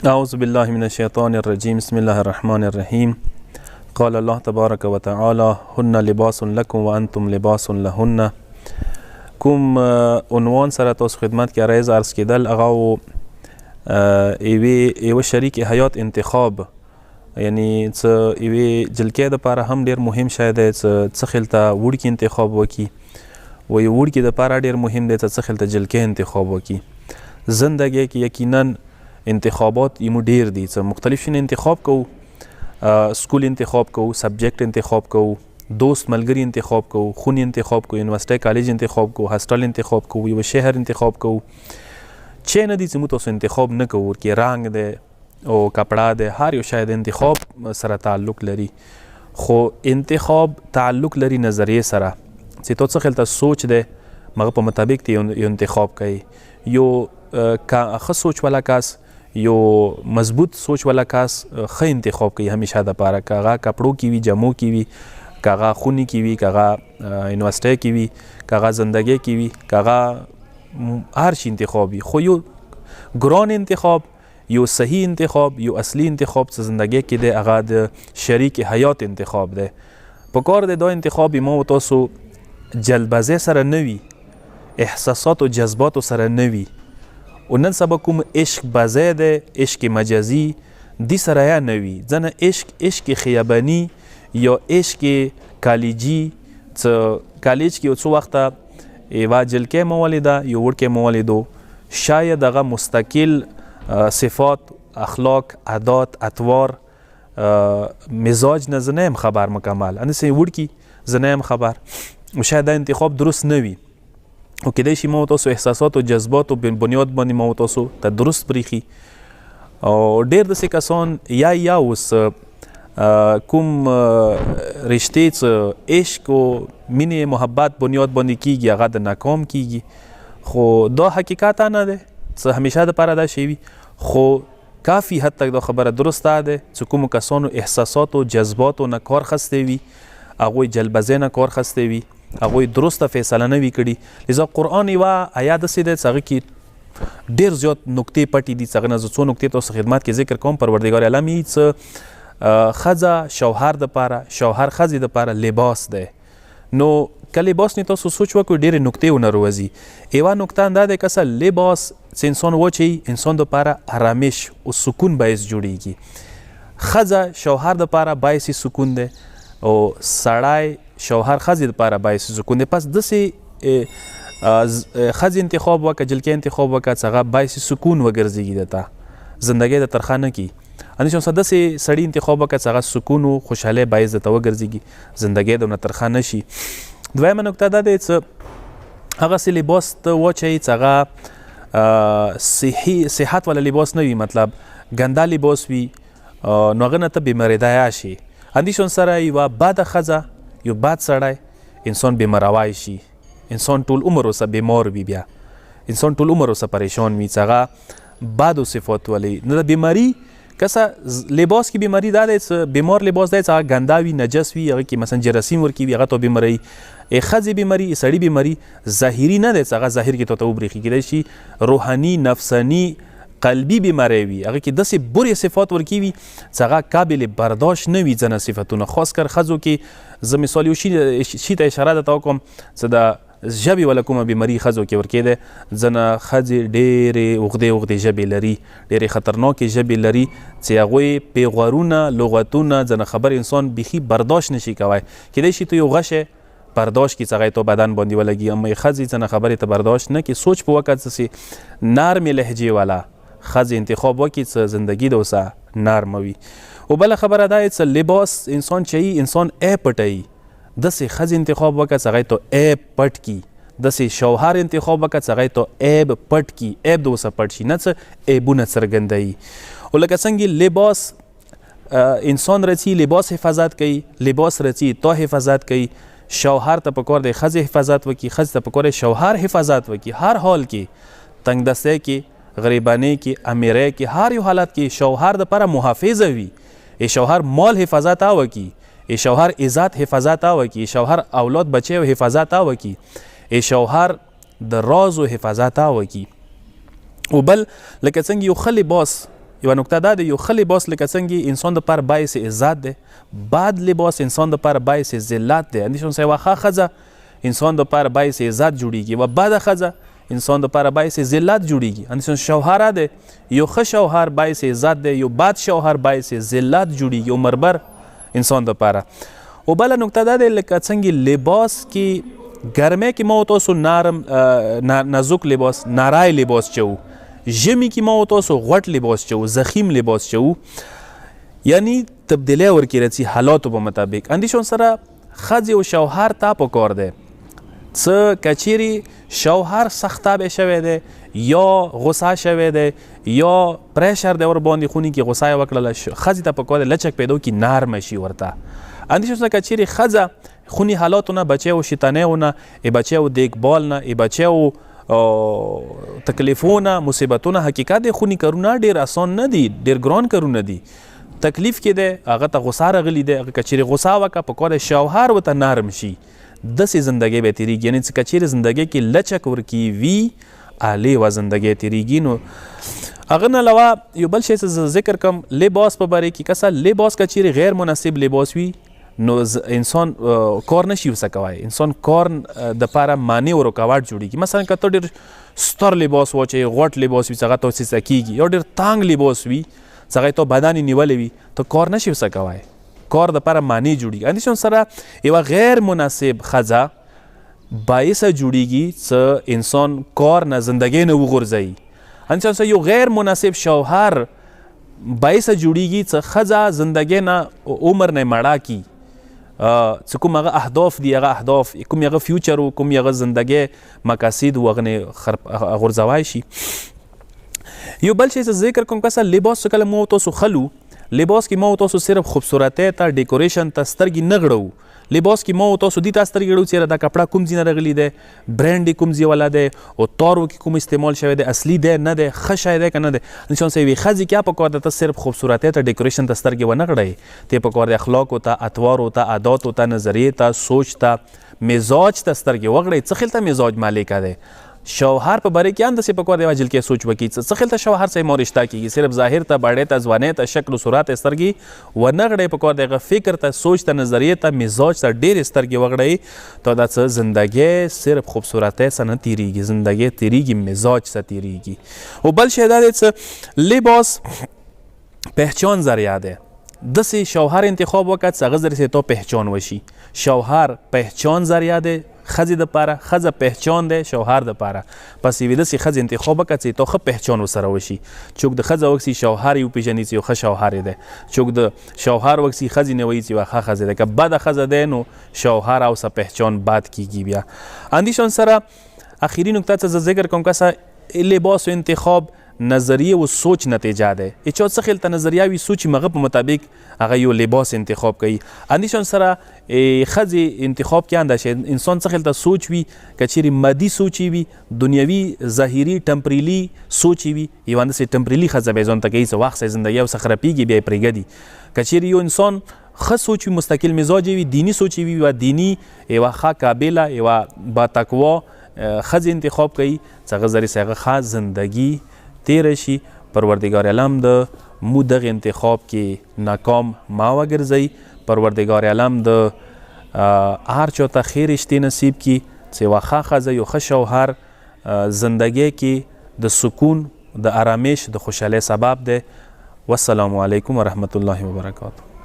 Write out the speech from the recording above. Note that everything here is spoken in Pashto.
أعوذ بالله من الشيطان الرجيم بسم الله الرحمن الرحيم قال الله تبارك وتعالى هن لباس لكم وأنتم لباس لهن. کوم عنوان سره تاسو خدمت کې عرض عرض کېدل هغه یوه شریک حیات انتخاب، یعنی څه یوې جلکې دپاره هم ډېر مهم شی دی څه خلته وړکي انتخاب وکړي، و یو وړکي دپاره ډېر مهم دی څه خلته جلکې انتخاب وکړي. زندګۍ کې یقینا انتخابات یمو ډېر دي، څه مختلف شین انتخاب کوو، سکول انتخاب کوو، سبجیکټ انتخاب کوو، دوست ملګری انتخاب کوو، خونې انتخاب کوو، یونیورسټۍ کالج انتخاب کوو، هاسټل انتخاب کوو، یو شهر انتخاب کوو. چې نه دي چې موږ تاسو انتخاب نه کوو، کې رنګ دی او کپړه دی، هر یو شی د انتخاب سره تعلق لري، خو انتخاب تعلق لري نظریې سره چې تو څه خلته سوچ دی مغه په مطابق ته یو انتخاب کوي. یو ښه سوچ والا کس، یو مضبوط سوچ والا کس ښه انتخاب کوي همیشه دپاره، که هغه کپړو کې وي، جامو کې وي، که هغه خونې کې وي، که هغه یونیورسټۍ کې وي، که هغه زندګۍ کې وي، که هغه هر شي انتخاب وي. خو یو ګران انتخاب، یو صحیح انتخاب، یو اصلي انتخاب چې زندګۍ کې دی هغه د شریک حیات انتخاب دی. په کار دی دا انتخاب ما و تاسو جلبازۍ سره نه وي، احساسات او جذباتو سره نه وي، و نن سبا کوم عشق بازی دی، عشق مجازي دی سره یا نه وي. ځنه عشق خیاباني یا عشق کالجي، کالج کې یو څو وخته یوه جلکۍ مو ولیده، یو وړکی مو ولیدو، شاید هغه مستقل صفات، اخلاق، عادات، اطوار، مزاج نه زه نه یم خبر مکمل، هسې وړکي زه نه یم خبر، شاید دا انتخاب درست نه وي، او کیدای شي ما تاسو احساسات او جذبات او بنیاد باندې ما تاسو ته درست پریخي. او ډېر داسې کسان یا اوس کوم رشتې څه عشق او مینې محبت بنیاد باندې کیږي هغه د ناکام کیږي، خو دا حقیقت نه دی څه همیشه دپاره دا شی وي. خو کافي حد تک دا خبره درسته ده چې کومو کسانو احساسات او جذباتو نه کار خستی وي، هغوی جلبزۍ نه کار خستی وي، هغوی درسته فیصله نه وي کړي. لذا قرآن یوه آیه داسې دی چې هغه کې ډېر زیات نکتې پټې دي، چې هغه نه زه څو نکتې تاسو خدمت کې ذکر کوم. پروردګار عالم یې څه ښځه شوهر دپاره، شوهر ښځې دپاره لباس دی. نو که لباس نه تاسو سوچ وکړو ډېرې نکتې ونه روځي. یوه نکته دا دی که څه لباس چې انسان واچوي انسان دپاره آرامش او سکون باعث جوړیږي. ښځه شوهر دپاره باعث سکون دی او سړی شوهر ښځې دپاره باعث سکون دی. پس داسې ښځې انتخاب وکړه، جلکۍ انتخاب وکړه چې هغه باعث سکون وګرځېږي درته، زندګۍ د ترخه نه کړي. همداسې داسې سړي انتخاب وکړه چې هغه سکون او خوشحالۍ باعث درته وګرځېږي، زندګۍ د نه ترخه نه شي. دویمه نکته دا دی چې هغسې لباس ته واچوي چې هغه صحت والا لباس نه وي، مطلب ګنده لباس وي، نو هغه نه ته بیماریدایه شي. همدې سره یوه بده ښځه، یو بد سړی انسان بیماروای شي، انسان ټول عمر ورسه بیمار وي، بیا انسان ټول عمر ورسه پریشان وي چې هغه بدو صفات ولري. نو د بیماري کسه لباس کې بیماری دا دی چې بیمار لباس دی چې هغه ګنده وي، نجس وي، هغه کې مثلا جراثیم ورکوي، هغه ته بیماری. ښځې بیماری، سړي بیماری ظاهري نه دی چې هغه ظاهر کې ته وبرېښي، کیدای شي روحاني، نفساني، قلبي بیماری وي، هغه کې داسې بورې صفات ورکوي چې هغه قابل برداشت نه وي ځنه صفتونه. خاص کر ښځو کې زه مثال یو شي ته اشاره درته وکړم چې د ژبې والا کومه بیماري ښځو کې ورکېدی. ځنه ښځې ډېرې اوږدې ژبې لري، ډېرې خطرناکې ژبې لري چې هغوی پیغورونه، لغتونه، ځنه خبر انسان بیخي برداشت نشي کوی. کیدای شي تو یو غشی برداشت کړي چې هغه یې تو بدن باندې ولګي، اما یې ښځې ځنه خبرې ته برداشت نه کړي. سوچ په وکړه چې نرمې لهجې والا ښځې انتخاب وکړي چې زندګي د اوسه نرمه وي. او بله خبره دا چې لباس انسان چوي، انسان عیب پټوي. داسې ښځې انتخاب وکړه چې هغې ته عیب پټ کړي، داسې شوهر انتخاب وکړه چې هغې ته عیب پټ کړي، عیب د اوسه پټ شي، نه څه عیبونه څرګندوي. او لکه څنګه لباس انسان رچي، لباس حفاظت کوي، لباس رچي تا حفاظت کوي. شوهر ته پکار دی ښځې حفاظت وکړي، ښځې ته پکار دی شوهر حفاظت وکړي. هر حال کې، تنګ دستی کې، غریبانۍ کې، امیرۍ کې، هر یو حالت کې شوهر دپاره محافظه وي. شوهر مال حفاظت وکړي، شوهر عزت حفاظت وکړي، شوهر اولاد بچی او حفاظت وکړي، شوهر د راز او حفاظت وکړي. او بل لکه څنګه یو ښه لباس یوه نکته دا ده یو ښه لباس لکه څنګه انسان دپاره باعث عزت دی، بد لباس انسان دپاره باعث ذلت دی. اندې شان یوه ښه ښځه انسان دپاره باعث عزت جوړیږي، یوه بده ښځه انسان دپاره باعث ذلت جوړیږي. اندې شان شوهره دی، یو ښه شوهر باعث عزت دی، یو بد شوهر باعث ذلت جوړیږي عمر بر انسان دپاره. او بله نکته دا دی لکه څنګه لباس کې ګرمۍ کې ما و تاسو نرم نازک لباس نری لباس چوو، ژمي کې ما و تاسو غوټ لباس چوو، زخیم لباس چوو، یعنی تبدیلی ورکې راځي حالاتو په مطابق. اندې شان سره ښځې او شوهر ته پکار دی څه که چیرې شوهر سخت طبع شوی دی یا غصه شوی دی یا پریشر دی ورباندې خوني کې غصه یې وکړله، ښځې ته پکار دی لچک پیدا وکړي نرمه شي ورته. اندې شان سره که چیرې ښځه خوني حالاتو نه بچیو شیطانیو نه بچیو دیکبال نه بچیو تکلیفونه مصیبتونه، حقیقت دی خوني کارونه ډېر آسان نه دي، ډېر ګران کارونه دي، تکلیف کې دی هغه ته غصه راغلی دی، هغه که چیرې غصه وکړه پکار دی شوهر ورته نرم شي، داسې زندګۍ به تېرېږي. یعنې که چیرې زندګۍ کې لچک ورکړي وي عالي وه زندګۍ تېرېږي. نو هغه نه علاوه یو بل شی څه ذکر کوم لباس په باره کې، که لباس که چیرې غیر مناسب لباس وي نو انسان کار نشي ورسه کوی، انسان کار دپاره مانع و رکاوټ جوړېږي. مثلا که ته ډېر ستر لباس واچوې، غوټ لباس وي څه هغه ته سیسه کېږي، یا ډېر تانګ لباس وي څه هغه ته بدن یې نیولی وي ته کار نشي ورسه کوی، کار دپاره مانع جوړېږي. اندې شان سره یوه غیر مناسب ښځه باعثه جوړېږي څه انسان کار نه زندګۍ نه وغورځوي. اندې شان سره یو غیر مناسب شوهر باعثه جوړېږي څه ښځه زندګۍ نه عمر نه مړه کي، څه کوم هغه اهداف دي، هغه اهداف کوم هغه فیوچر و کوم هغه زندګۍ مقاصد و هغه نه غورځوی شي. یو بل شی څه ذکر کوم که لباس کله ما تاسو خلو لباس کې ما تاسو صرف خوبصورتۍ ته ډیکوریشن ته سترګې نه غړو، لباس کې ما تاسو دې ته سترګې غړو چې دا کپړه کوم ځای نه راغلی دی، برانډ یې کوم ځای والا دی او تارو کې کوم استعمال شوی دی، اصلي دی نه دی، ښه شی دی که نه دی. انسان سه یوې ښځې کیا پکار ده ته صرف خوبصورتۍ ته ډیکوریشن ته سترګې ونه غړوې، ته پکار دی اخلاقو ته، اطوارو ته، عاداتو ته، نظریې ته، سوچ ته، مزاج ته سترګې وغړوې. څه خیل ته مزاج مالکه دی. شوهر په باره کې هم داسې پکار دی وجل کې سوچ وکړي څه خیل ته شوهر سره مو رشته کېږي، صرف ظاهر ته باډۍ ته ځوانۍ ته شکل و صورت یې سترګې ونه غړوې، پکار دی هغه فکر ته، سوچ ته، نظریې ته، مزاج ته ډېرې سترګې وغړوي. ته دا څه زندګۍ صرف خوبصورتۍ سره نه تېرېږي، زندګۍ تېرېږي مزاج سره تېرېږي. او بل شی دا دی څه لباس پهچان ذریعه دی. داسې شوهر انتخاب وکړه چې هغه ذریعې تا پهچان وشي. شوهر پهچان ذریعه دی ښځې دپاره، ښځه پهچان دی شوهر دپاره. پس یوې داسې ښځې انتخاب وکړه چې تا ښه پهچان ورسره وشي. څوک د ښځه وکړي شوهر یې وپېژني چې یو ښه شوهر دی، څوک د شوهر وکړي ښځې نه وایي چې یوه ښه ښځه دی. که بده ښځه دی نو شوهر او سه پهچان بد کېږي. بیا اندې شان سره اخري نکته څه زه ذکر کوم که لباس و انتخاب نظریه و سوچ نتیجه ده. چا څه خیل ته نظریه وي سوچ مغه په مطابق هغه یو لباس انتخاب کوي. اندیشان سره خځې انتخاب کې انده شه انسان څه خیل ته سوچ وي، کچېرې مادي سوچ وي، دنیوي ظاهري ټمپریلی سوچ وي، یو انداسې ټمپریلی ښځه به ځان ته کوي څه وخت زندګي او څه خرابېږي بیا یې پرېږدي. کچېرې یو انسان ښه سوچ وي، مستقل مزاج وي، دینی سوچ وي، یوه دینی یوه ښه قابله یوه باتقوا ښځې انتخاب کوي چې هغه ذریعې هغه ښه زندګي تیره شي. پروردگار عالم د مو دغه انتخاب کې ناکام ما وګرځي. پروردگار عالم د هر چا ته خیر رشتې نصیب کړي چې یوه ښه ښځه یو ښه شوهر زندګۍ کې د سکون، د آرامش، د خوشحالۍ سبب دی. والسلام علیکم ورحمت الله وبرکاته.